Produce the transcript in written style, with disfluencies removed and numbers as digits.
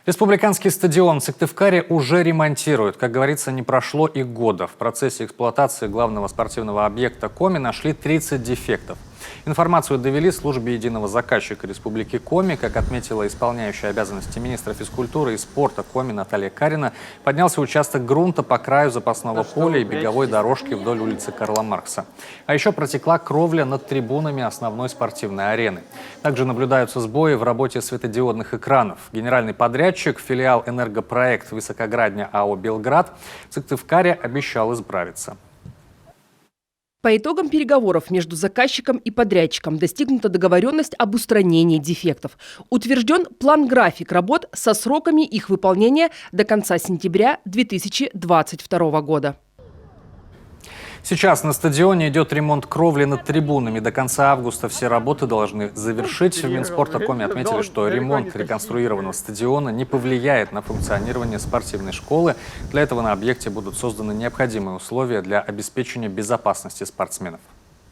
Республиканский стадион в Сыктывкаре уже ремонтируют. Как говорится, не прошло и года. В процессе эксплуатации главного спортивного объекта Коми нашли 30 дефектов. Информацию довели службе единого заказчика Республики Коми. Как отметила исполняющая обязанности министра физкультуры и спорта Коми Наталья Карина, поднялся участок грунта по краю запасного поля и беговой дорожки вдоль улицы Карла Маркса. А еще протекла кровля над трибунами основной спортивной арены. Также наблюдаются сбои в работе светодиодных экранов. Генеральный подрядчик, филиал «Энергопроект» Высокоградня АО «Белград» в Сыктывкаре обещал исправиться. По итогам переговоров между заказчиком и подрядчиком достигнута договоренность об устранении дефектов. Утвержден план-график работ со сроками их выполнения до конца сентября 2022 года. Сейчас на стадионе идет ремонт кровли над трибунами. До конца августа все работы должны завершить. В Минспорта Коми отметили, что ремонт реконструированного стадиона не повлияет на функционирование спортивной школы. Для этого на объекте будут созданы необходимые условия для обеспечения безопасности спортсменов.